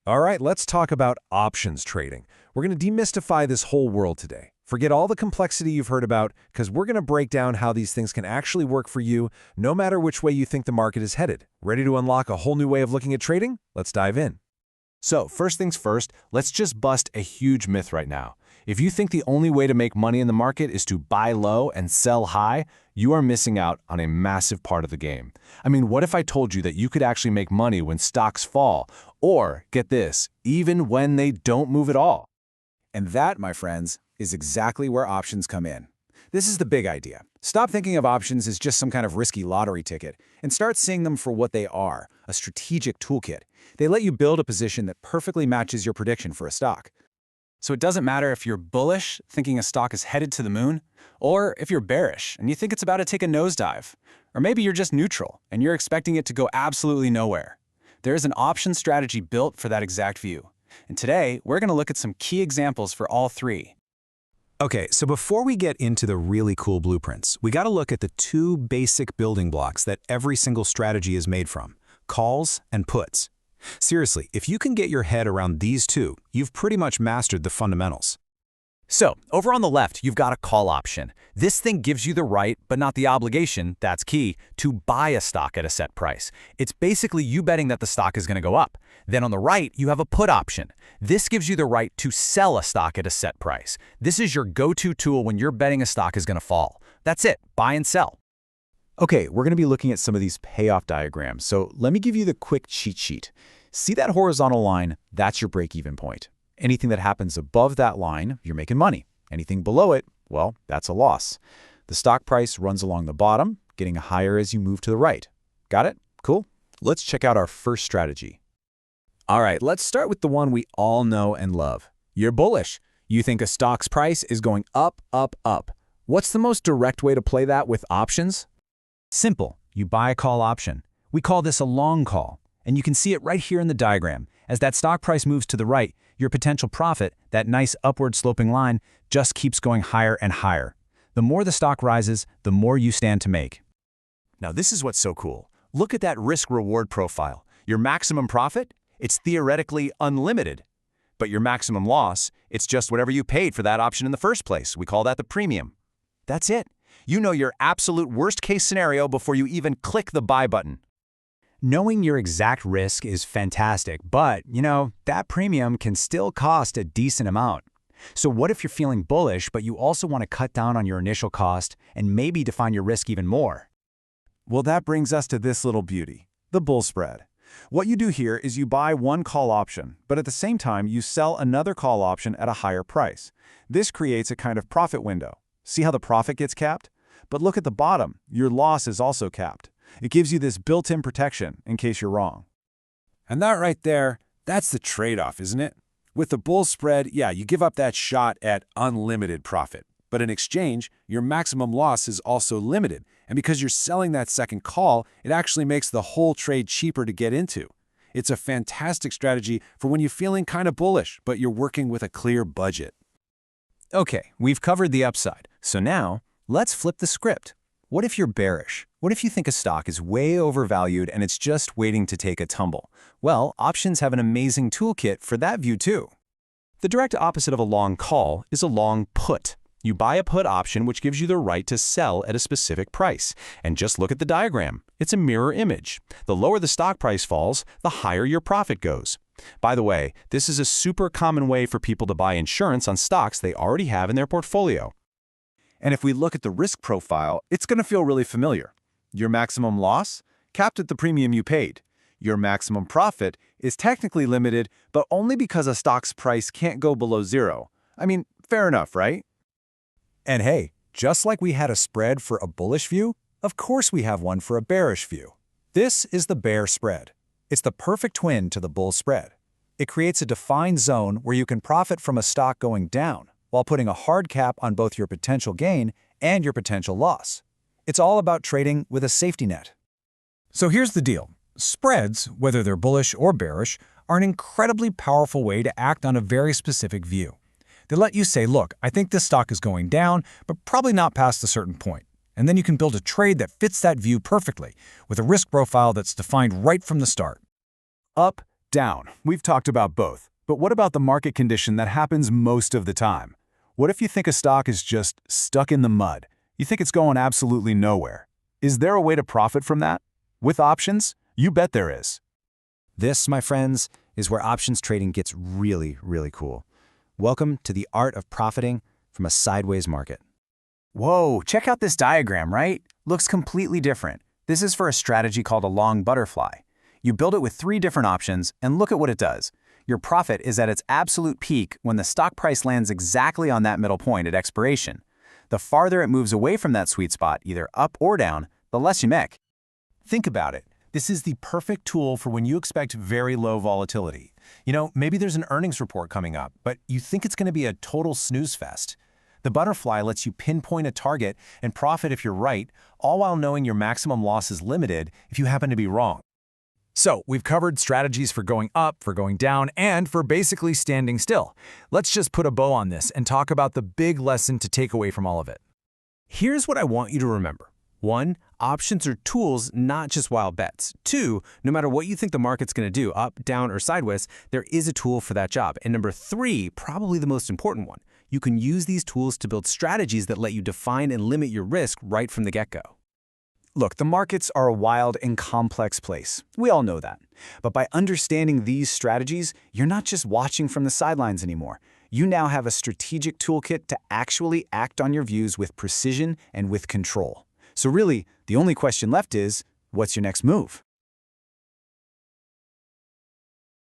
All right, let's talk about options trading. We're going to demystify this whole world today. Forget all the complexity you've heard about, because we're going to break down how these things can actually work for you, no matter which way you think the market is headed. Ready to unlock a whole new way of looking at trading? Let's dive in. So, first things first, let's just bust a huge myth right now. If you think the only way to make money in the market is to buy low and sell high, you are missing out on a massive part of the game. I mean, what if I told you that you could actually make money when stocks fall, or, get this, even when they don't move at all? And that, my friends, is exactly where options come in. This is the big idea. Stop thinking of options as just some kind of risky lottery ticket and start seeing them for what they are, a strategic toolkit. They let you build a position that perfectly matches your prediction for a stock. So it doesn't matter if you're bullish, thinking a stock is headed to the moon, or if you're bearish and you think it's about to take a nosedive. Or maybe you're just neutral and you're expecting it to go absolutely nowhere. There is an option strategy built for that exact view. And today, we're going to look at some key examples for all three. Okay, so before we get into the really cool blueprints, we got to look at the two basic building blocks that every single strategy is made from: calls and puts. Seriously, if you can get your head around these two, you've pretty much mastered the fundamentals. So, over on the left, you've got a call option. This thing gives you the right, but not the obligation, that's key, to buy a stock at a set price. It's basically you betting that the stock is going to go up. Then on the right, you have a put option. This gives you the right to sell a stock at a set price. This is your go-to tool when you're betting a stock is going to fall. That's it, buy and sell. Okay, we're going to be looking at some of these payoff diagrams, so let me give you the quick cheat sheet. See that horizontal line? That's your break-even point. Anything that happens above that line, you're making money. Anything below it, well, that's a loss. The stock price runs along the bottom, getting higher as you move to the right. Got it? Cool. Let's check out our first strategy. All right, let's start with the one we all know and love. You're bullish. You think a stock's price is going up, up, up. What's the most direct way to play that with options? Simple. You buy a call option. We call this a long call, and you can see it right here in the diagram. As that stock price moves to the right, your potential profit, that nice upward sloping line, just keeps going higher and higher. The more the stock rises, the more you stand to make. Now this is what's so cool. Look at that risk-reward profile. Your maximum profit? It's theoretically unlimited. But your maximum loss, it's just whatever you paid for that option in the first place. We call that the premium. That's it. You know your absolute worst-case scenario before you even click the buy button. Knowing your exact risk is fantastic, but, that premium can still cost a decent amount. So what if you're feeling bullish, but you also want to cut down on your initial cost and maybe define your risk even more? Well, that brings us to this little beauty, the bull spread. What you do here is you buy one call option, but at the same time, you sell another call option at a higher price. This creates a kind of profit window. See how the profit gets capped? But look at the bottom. Your loss is also capped. It gives you this built-in protection in case you're wrong. And that right there, that's the trade-off, isn't it? With the bull spread, yeah, you give up that shot at unlimited profit. But in exchange, your maximum loss is also limited. And because you're selling that second call, it actually makes the whole trade cheaper to get into. It's a fantastic strategy for when you're feeling kind of bullish, but you're working with a clear budget. Okay, we've covered the upside. So now, let's flip the script. What if you're bearish? What if you think a stock is way overvalued and it's just waiting to take a tumble? Well, options have an amazing toolkit for that view too. The direct opposite of a long call is a long put. You buy a put option which gives you the right to sell at a specific price. And just look at the diagram. It's a mirror image. The lower the stock price falls, the higher your profit goes. By the way, this is a super common way for people to buy insurance on stocks they already have in their portfolio. And if we look at the risk profile, it's going to feel really familiar. Your maximum loss? Capped at the premium you paid. Your maximum profit is technically limited, but only because a stock's price can't go below zero. I mean, fair enough, right? And hey, just like we had a spread for a bullish view, of course we have one for a bearish view. This is the bear spread. It's the perfect twin to the bull spread. It creates a defined zone where you can profit from a stock going down, while putting a hard cap on both your potential gain and your potential loss. It's all about trading with a safety net. So here's the deal. Spreads, whether they're bullish or bearish, are an incredibly powerful way to act on a very specific view. They let you say, look, I think this stock is going down, but probably not past a certain point. And then you can build a trade that fits that view perfectly, with a risk profile that's defined right from the start. Up, down. We've talked about both. But what about the market condition that happens most of the time? What if you think a stock is just stuck in the mud? You think it's going absolutely nowhere. Is there a way to profit from that? With options? You bet there is. This, my friends, is where options trading gets really, really cool. Welcome to the art of profiting from a sideways market. Whoa, check out this diagram, right? Looks completely different. This is for a strategy called a long butterfly. You build it with 3 different options, and look at what it does. Your profit is at its absolute peak when the stock price lands exactly on that middle point at expiration. The farther it moves away from that sweet spot, either up or down, the less you make. Think about it. This is the perfect tool for when you expect very low volatility. Maybe there's an earnings report coming up, but you think it's going to be a total snooze fest. The butterfly lets you pinpoint a target and profit if you're right, all while knowing your maximum loss is limited if you happen to be wrong. So, we've covered strategies for going up, for going down, and for basically standing still. Let's just put a bow on this and talk about the big lesson to take away from all of it. Here's what I want you to remember. 1, options are tools, not just wild bets. 2, no matter what you think the market's going to do, up, down, or sideways, there is a tool for that job. And number 3, probably the most important one, you can use these tools to build strategies that let you define and limit your risk right from the get-go. Look, the markets are a wild and complex place. We all know that. But by understanding these strategies, you're not just watching from the sidelines anymore. You now have a strategic toolkit to actually act on your views with precision and with control. So really, the only question left is, what's your next move?